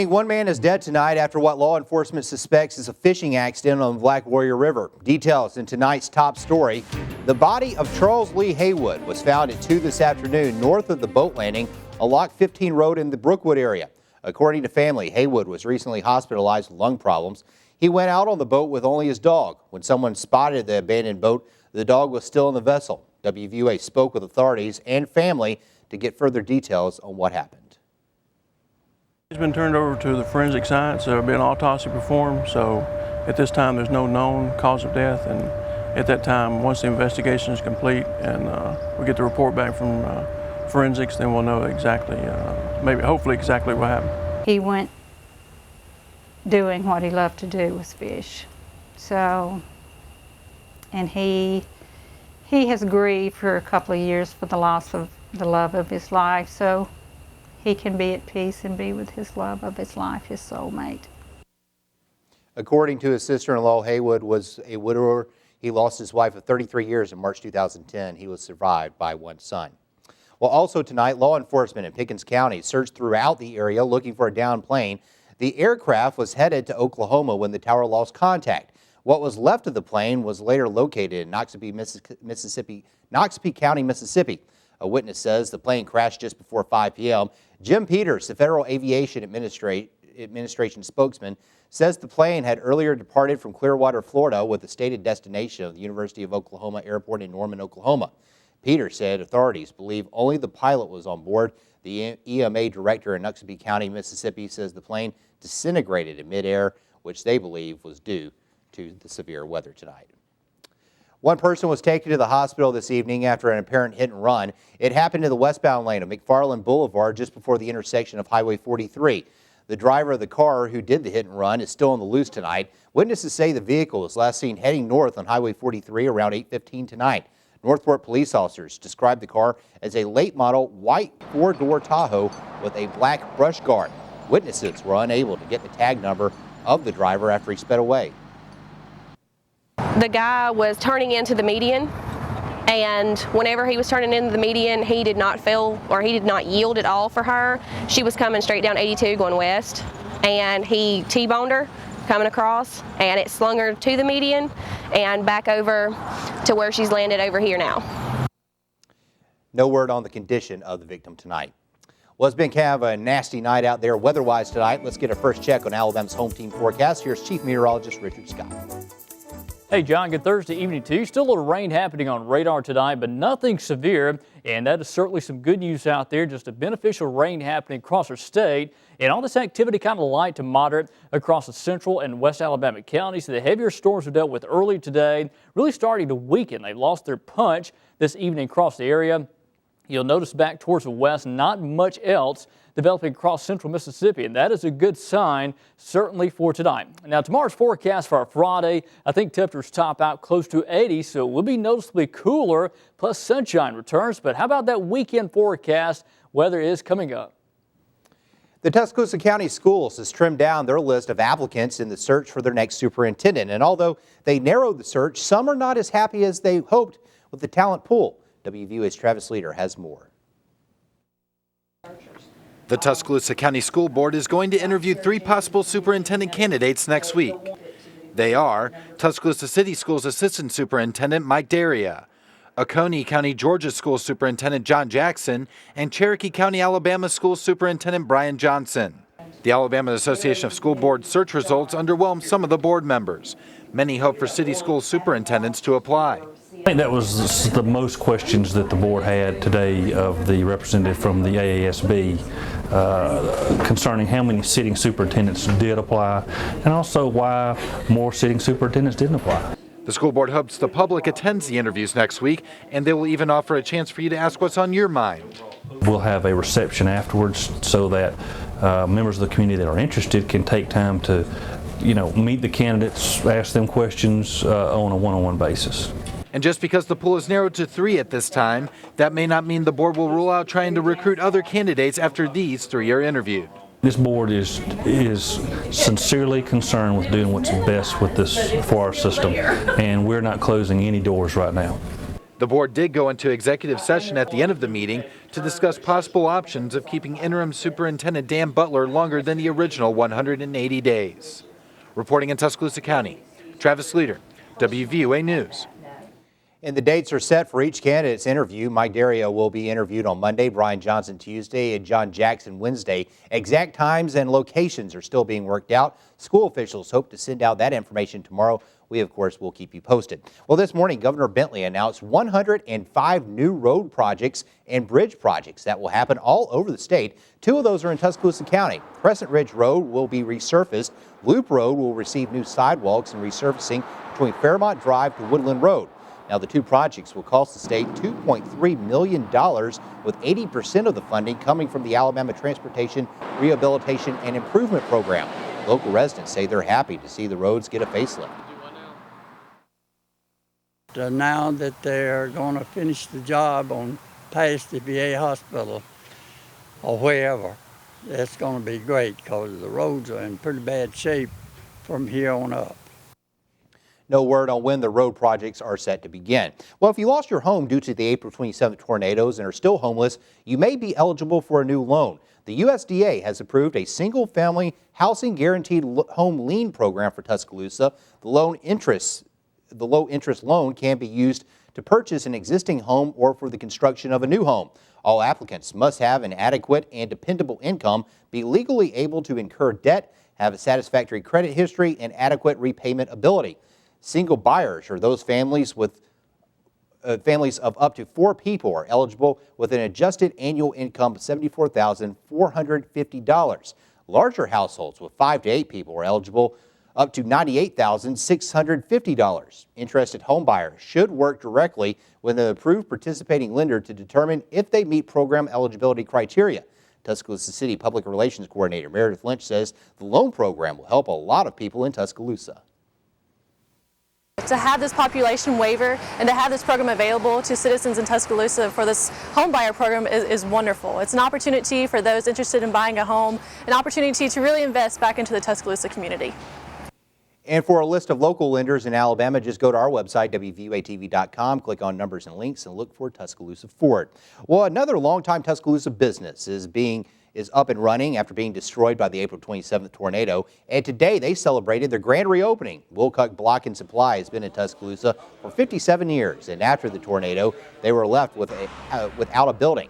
One man is dead tonight after what law enforcement suspects is a fishing accident on the Black Warrior River. Details in tonight's top story. The body of Charles Lee Haywood was found at 2 this afternoon north of the boat landing on Lock 15 Road in the Brookwood area. According to family, Haywood was recently hospitalized with lung problems. He went out on the boat with only his dog. When someone spotted the abandoned boat, the dog was still in the vessel. WVUA spoke with authorities and family to get further details on what happened. He's been turned over to the forensic science. There will be an autopsy performed, so at this time there's no known cause of death, and at that time, once the investigation is complete and we get the report back from forensics, then we'll know exactly, hopefully exactly what happened. He went doing what he loved to do, was fish. So, and he has grieved for a couple of years for the loss of the love of his life, so he can be at peace and be with his love of his life, his soulmate. According to his sister-in-law, Haywood was a widower. He lost his wife of 33 years in March 2010. He was survived by one son. Well, also tonight, law enforcement in Pickens County searched throughout the area looking for a downed plane. The aircraft was headed to Oklahoma when the tower lost contact. What was left of the plane was later located in Noxubee County, Mississippi. A witness says the plane crashed just before 5 p.m. Jim Peters, the Federal Aviation Administration spokesman, says the plane had earlier departed from Clearwater, Florida, with the stated destination of the University of Oklahoma Airport in Norman, Oklahoma. Peters said authorities believe only the pilot was on board. The EMA director in Noxubee County, Mississippi, says the plane disintegrated in midair, which they believe was due to the severe weather tonight. One person was taken to the hospital this evening after an apparent hit and run. It happened in the westbound lane of McFarland Boulevard just before the intersection of Highway 43. The driver of the car who did the hit and run is still on the loose tonight. Witnesses say the vehicle was last seen heading north on Highway 43 around 8:15 tonight. Northport police officers described the car as a late model white four-door Tahoe with a black brush guard. Witnesses were unable to get the tag number of the driver after he sped away. The guy was turning into the median, and whenever he was turning into the median, he did not yield at all for her. She was coming straight down 82 going west, and he T-boned her coming across, and it slung her to the median and back over to where she's landed over here now. No word on the condition of the victim tonight. Well, it's been kind of a nasty night out there weather-wise tonight. Let's get a first check on Alabama's home team forecast. Here's Chief Meteorologist Richard Scott. Hey, John, good Thursday evening to you. Still a little rain happening on radar tonight, but nothing severe, and that is certainly some good news out there. Just a beneficial rain happening across our state, and all this activity kind of light to moderate across the central and west Alabama counties. The heavier storms we dealt with earlier today really starting to weaken. They lost their punch this evening across the area. You'll notice back towards the west, not much else developing across central Mississippi, and that is a good sign, certainly for tonight. Now, tomorrow's forecast for our Friday, I think temperatures top out close to 80, so it will be noticeably cooler, plus sunshine returns. But how about that weekend forecast? Weather is coming up. The Tuscaloosa County Schools has trimmed down their list of applicants in the search for their next superintendent. And although they narrowed the search, some are not as happy as they hoped with the talent pool. WVUA's Travis Leader has more. The Tuscaloosa County School Board is going to interview 3 possible superintendent candidates next week. They are Tuscaloosa City Schools Assistant Superintendent Mike Daria, Oconee County, Georgia School Superintendent John Jackson, and Cherokee County, Alabama School Superintendent Brian Johnson. The Alabama Association of School Board search results underwhelmed some of the board members. Many hope for city school superintendents to apply. I think that was the most questions that the board had today of the representative from the AASB concerning how many sitting superintendents did apply, and also why more sitting superintendents didn't apply. The school board hopes the public attends the interviews next week, and they will even offer a chance for you to ask what's on your mind. We'll have a reception afterwards so that members of the community that are interested can take time to, meet the candidates, ask them questions on a one-on-one basis. And just because the pool is narrowed to 3 at this time, that may not mean the board will rule out trying to recruit other candidates after these 3 are interviewed. This board is sincerely concerned with doing what's best with this for our system, and we're not closing any doors right now. The board did go into executive session at the end of the meeting to discuss possible options of keeping interim Superintendent Dan Butler longer than the original 180 days. Reporting in Tuscaloosa County, Travis Leader, WVUA News. And the dates are set for each candidate's interview. Mike Dario will be interviewed on Monday, Brian Johnson Tuesday, and John Jackson Wednesday. Exact times and locations are still being worked out. School officials hope to send out that information tomorrow. We, of course, will keep you posted. Well, this morning, Governor Bentley announced 105 new road projects and bridge projects that will happen all over the state. 2 of those are in Tuscaloosa County. Crescent Ridge Road will be resurfaced. Loop Road will receive new sidewalks and resurfacing between Fairmont Drive to Woodland Road. Now, the 2 projects will cost the state $2.3 million, with 80% of the funding coming from the Alabama Transportation Rehabilitation and Improvement Program. Local residents say they're happy to see the roads get a facelift. Now that they're going to finish the job on past the VA hospital or wherever, that's going to be great because the roads are in pretty bad shape from here on up. No word on when the road projects are set to begin. Well, if you lost your home due to the April 27th tornadoes and are still homeless, you may be eligible for a new loan. The USDA has approved a single-family housing guaranteed home lien program for Tuscaloosa. The low interest loan can be used to purchase an existing home or for the construction of a new home. All applicants must have an adequate and dependable income, be legally able to incur debt, have a satisfactory credit history, and adequate repayment ability. Single buyers or those families with families of up to 4 people are eligible with an adjusted annual income of $74,450. Larger households with 5 to 8 people are eligible up to $98,650. Interested home buyers should work directly with an approved participating lender to determine if they meet program eligibility criteria. Tuscaloosa City Public Relations Coordinator Meredith Lynch says the loan program will help a lot of people in Tuscaloosa. To have this population waiver and to have this program available to citizens in Tuscaloosa for this home buyer program is wonderful. It's an opportunity for those interested in buying a home, an opportunity to really invest back into the Tuscaloosa community. And for a list of local lenders in Alabama, just go to our website, WVUATV.com, click on numbers and links, and look for Tuscaloosa Fort. Well, another longtime Tuscaloosa business is up and running after being destroyed by the April 27th tornado. And today they celebrated their grand reopening. Wilcock Block and Supply has been in Tuscaloosa for 57 years. And after the tornado, they were left without a building.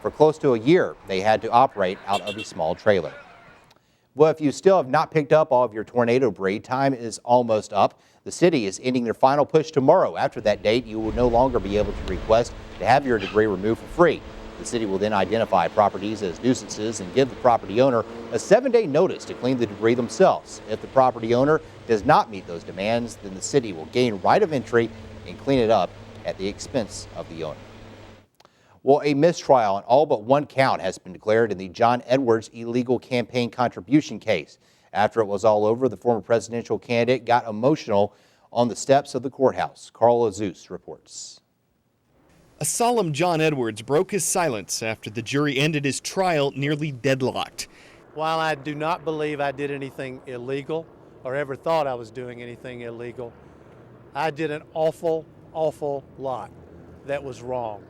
For close to a year, they had to operate out of a small trailer. Well, if you still have not picked up all of your tornado debris, time is almost up. The city is ending their final push tomorrow. After that date, you will no longer be able to request to have your debris removed for free. The city will then identify properties as nuisances and give the property owner a 7-day notice to clean the debris themselves. If the property owner does not meet those demands, then the city will gain right of entry and clean it up at the expense of the owner. Well, a mistrial on all but one count has been declared in the John Edwards illegal campaign contribution case. After it was all over, the former presidential candidate got emotional on the steps of the courthouse. Carl Azus reports. A solemn John Edwards broke his silence after the jury ended his trial nearly deadlocked. While I do not believe I did anything illegal or ever thought I was doing anything illegal, I did an awful lot that was wrong.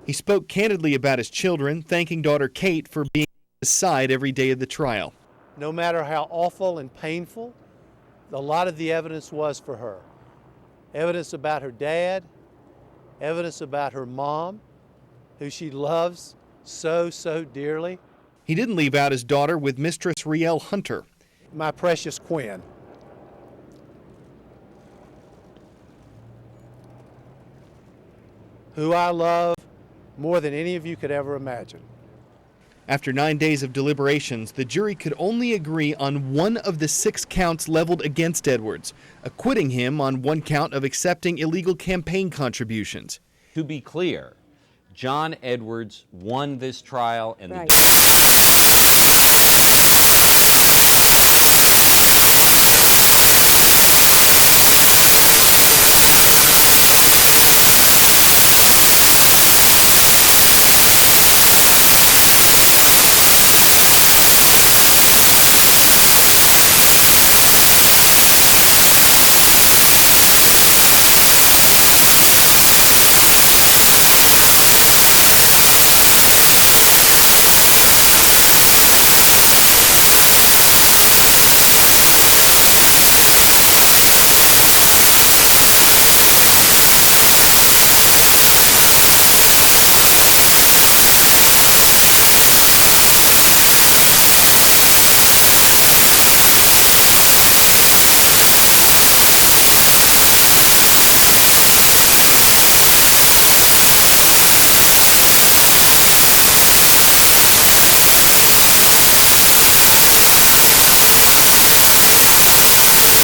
He spoke candidly about his children, thanking daughter Kate for being on his side every day of the trial. No matter how awful and painful, a lot of the evidence was for her. Evidence about her dad, evidence about her mom, who she loves so dearly. He didn't leave out his daughter with Mistress Rielle Hunter. My precious Quinn. Who I love more than any of you could ever imagine. After 9 days of deliberations, the jury could only agree on one of the 6 counts leveled against Edwards, acquitting him on one count of accepting illegal campaign contributions. To be clear, John Edwards won this trial and